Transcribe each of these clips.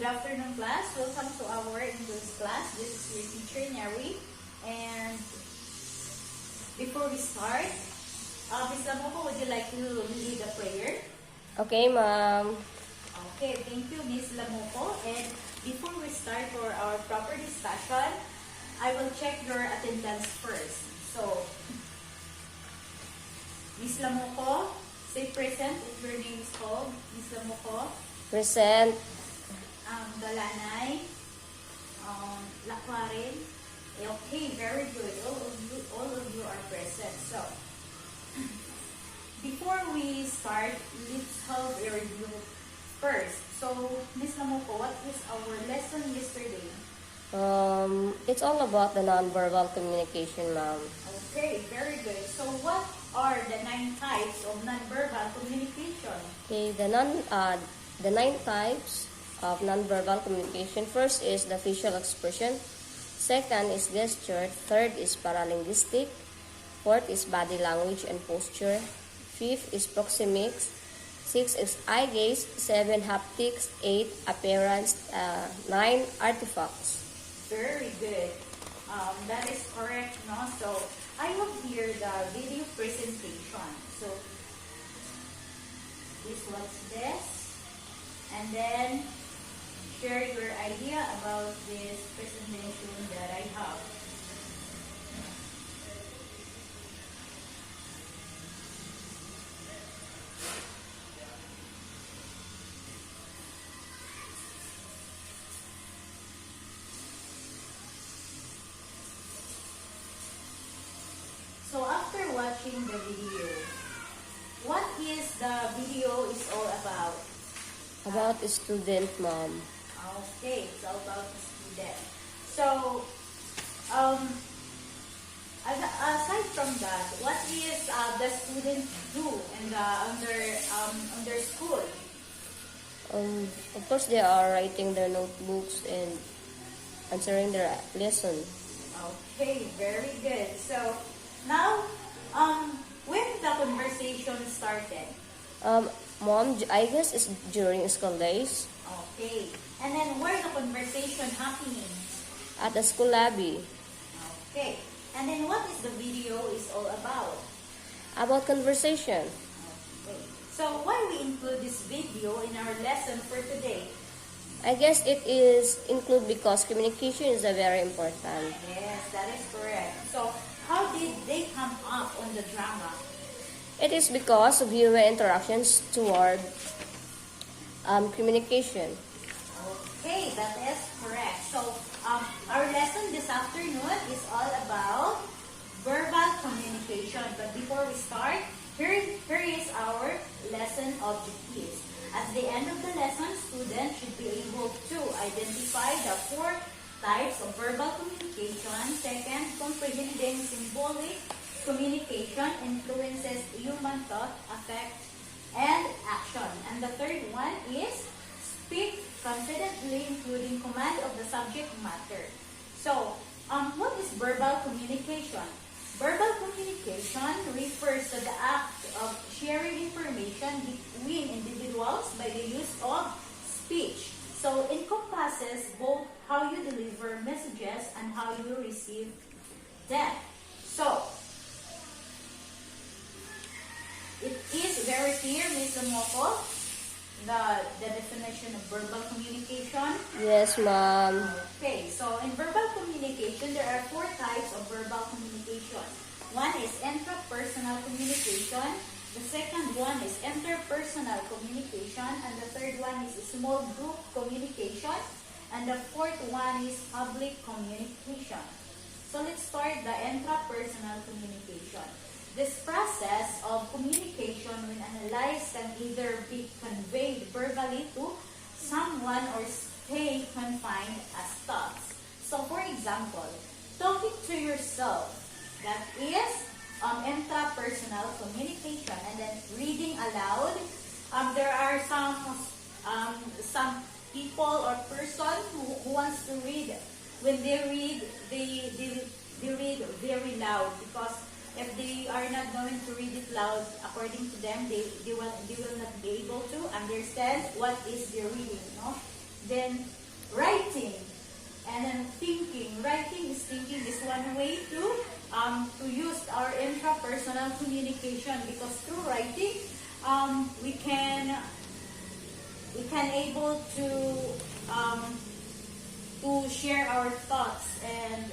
good afternoon, class. Welcome to our English class. This is your teacher, Nere. And before we start, Miss Lamoko, would you like to lead a prayer? Okay, ma'am. Okay, thank you, Miss Lamoko. And before we start for our proper discussion, I will check your attendance first. So, Miss Lamoko, say present if your name is called. Miss Lamoko. Present. Galanay. Lakwarin. Okay, very good. All of you are present. So, before we start, let's have a review first. So, Miss Lamoko, what is our lesson yesterday? It's all about the nonverbal communication, ma'am. Okay, very good. So, what are the 9 types of nonverbal communication? Okay, the 9 types of nonverbal communication. First is the facial expression. Second is gesture. Third is paralinguistic. Fourth is body language and posture. Fifth is proxemics. 6 is eye gaze. 7 haptics. 8 appearance. 9 artifacts. Very good. That is correct, no? So, I have here the video presentation. So, please watch this. And then, share your idea about this presentation that I have. So after watching the video, what is the video is all about? About a student, ma'am. Okay, it's all about the student. So, aside from that, what is the student do in the under school? Of course, they are writing their notebooks and answering their lesson. Okay, very good. So now, when the conversation started? Mom, I guess it's during school days. Okay. And then where the conversation happening? At the school lobby. Okay. And then what is the video is all about? About conversation. Okay. So why we include this video in our lesson for today? I guess it is include because communication is a very important. Yes, that is correct. So how did they come up on the drama? It is because of human interactions toward communication. Okay, that is correct. So, our lesson this afternoon is all about verbal communication. But before we start, here is our lesson objectives. At the end of the lesson, students should be able to identify the 4 types of verbal communication. Second, comprehending symbolic communication influences human thought, affect, and action. And the third one is speak confidently, including command of the subject matter. So, what is verbal communication? Verbal communication refers to the act of sharing information between individuals by the use of speech. So, encompasses both how you deliver messages and how you receive them. So, it is very clear, Ms. Lamoko, the definition of verbal communication. Yes, ma'am. Okay, so in verbal communication, there are 4 types of verbal communication. One is intrapersonal communication. The second one is interpersonal communication. And the third one is small group communication. And the fourth one is public communication. So let's start the intrapersonal communication. This process of communication when analyzed can either be conveyed verbally to someone or stay confined as thoughts. So for example, talking to yourself, that is intrapersonal communication. And then reading aloud, there are some people or person who wants to read. When they read, they read very loud, because if they are not going to read it loud, according to them, they will not be able to understand what is their reading, no? Then writing, and then thinking. Thinking is one way to use our intrapersonal communication, because through writing, we can able to share our thoughts and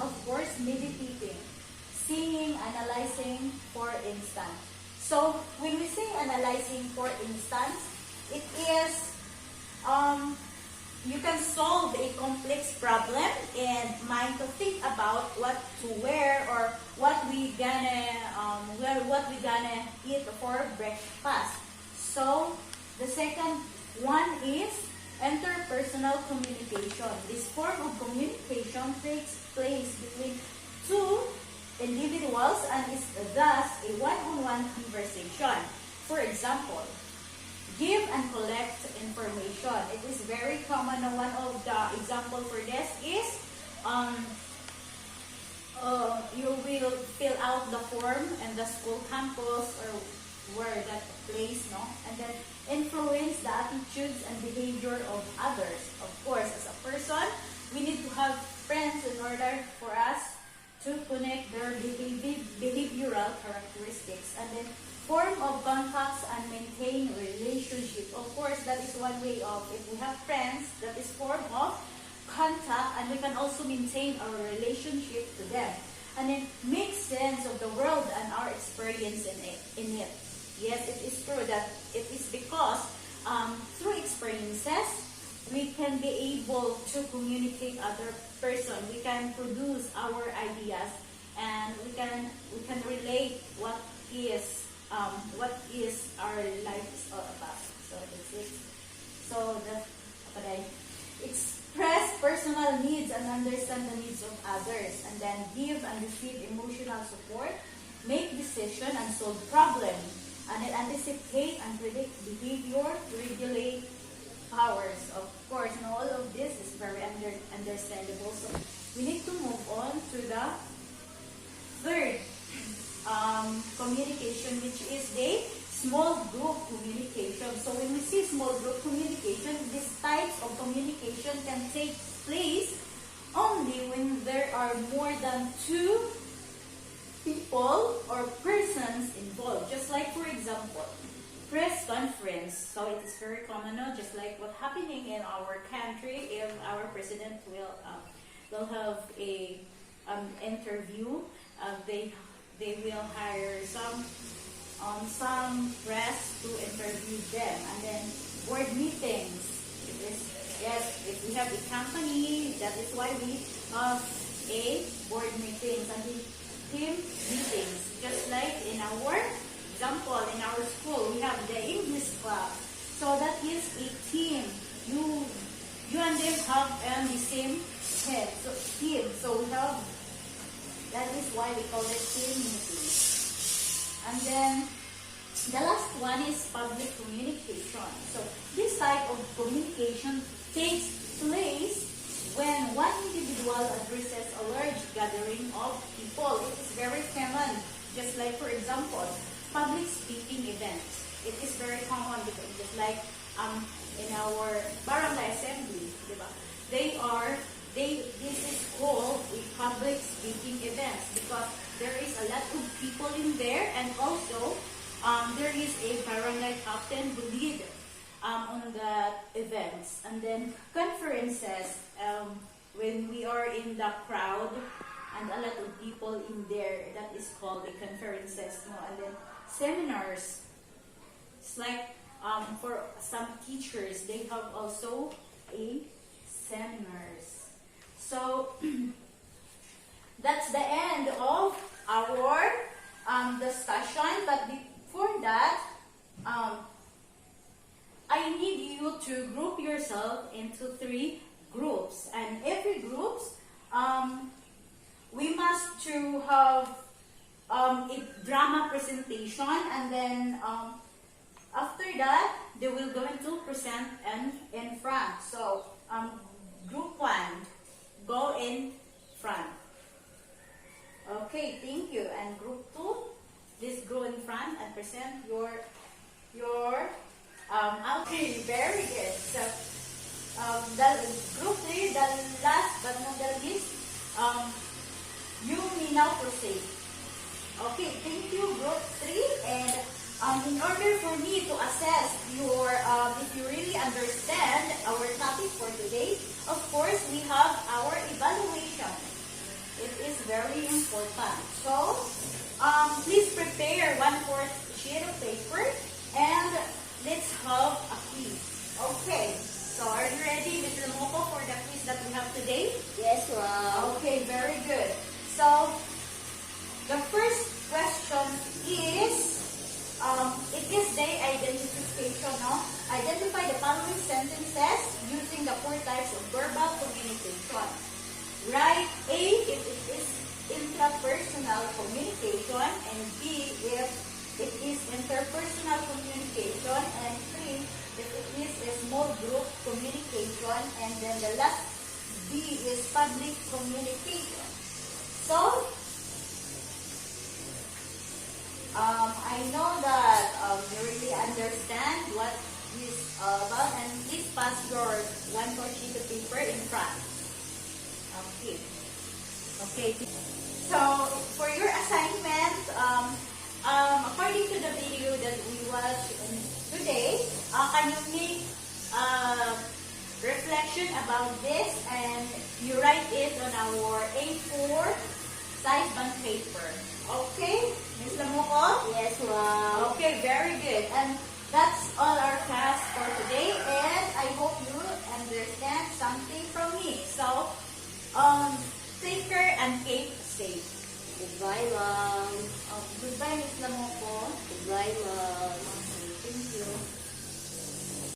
of course meditating, singing, analyzing, for instance. So when we say analyzing, for instance, it is you can solve a complex problem and mind to think about what to wear, or what we gonna eat for breakfast. So the second one is interpersonal communication. This form of communication takes place between two individuals and is thus a one-on-one conversation. For example, give and collect information. It is very common. One of the example for this is you will fill out the form in the school campus or where that place, no? And then influence the attitudes and behavior of others. Of course, as a person, we need to have friends in order for us to connect their behavioral characteristics. And then form of contacts and maintain relationship. Of course, that is one way of, if we have friends, that is form of contact, and we can also maintain our relationship to them. And then make sense of the world and our experience in it. Yes, it is true that it is because through experiences, we can be able to communicate other person. We can produce our ideas, and we can relate what is our life is all about. So that's it. So express personal needs and understand the needs of others, and then give and receive emotional support, make decision and solve problems, and then anticipate and predict behavior, regulate powers. Of course, and all of this is very understandable. So we need to move on to the third communication, which is the small group communication. So when we see small group communication, these types of communication can take place only when there are more than two people or persons involved. Just like, for example, press conference. So it is very common now, just like what's happening in our country. If our president will have a interview, they will hire some press to interview them. And then board meetings. Yes, if we have a company, that is why we have a board meetings and the team meetings. Just like in our example, in our school, we have the English club. So that is a team. You and them have the same head. So team. So we have, that is why we call it team meeting. And then the last one is public communication. So this type of communication takes place when one individual addresses a large gathering of people. It is very common. Just like, for example, public speaking events. It is very common because just like in our barangay assembly, diba? This is called a public speaking events because there is a lot of people in there, and also there is a barangay captain who lead on the events. And then conferences, when we are in the crowd and a lot of people in there, that is called the conferences. No? And then seminars, it's like for some teachers, they have also a seminars. So that's the end of our discussion. But before that, I need you to group yourself into 3 groups, and every groups we must to have a drama presentation, and then after that they will going to present in front. So group 1, go in front. Okay, thank you. And group 2, this go in front and present your Okay, very good. So, the group 3, the last but not the least, you may now proceed. Okay, thank you, group 3. And in order for me to assess your, if you really understand our topic for today, of course, we have our evaluation. It is very important. So, please prepare 1/4 sheet of paper and let's have a quiz. Okay, so are you ready, Ms. Lamoko, for the quiz that we have today? Yes, ma'am. Okay, very good. So, the first question is, it is day identification, no? Identify the following sentences using the 4 types of verbal communication. Write A if it is intrapersonal communication, and B if it is interpersonal communication, and 3 if it is a small group communication, and then the last B is public communication. So, I know that you really understand what this is about, and please pass your 1/4 sheet of paper in front. Okay. Okay. So, for your assignment, according to the video that we watched today, can you make reflection about this and you write it on our A4 size bond paper. Okay, Ms. Lamoko? Yes, ma'am. Okay, very good. And that's all our class for today, and I hope you understand something from me. So, take care and keep safe. Goodbye, ma'am. Goodbye, Ms. Lamoko. Goodbye, ma'am.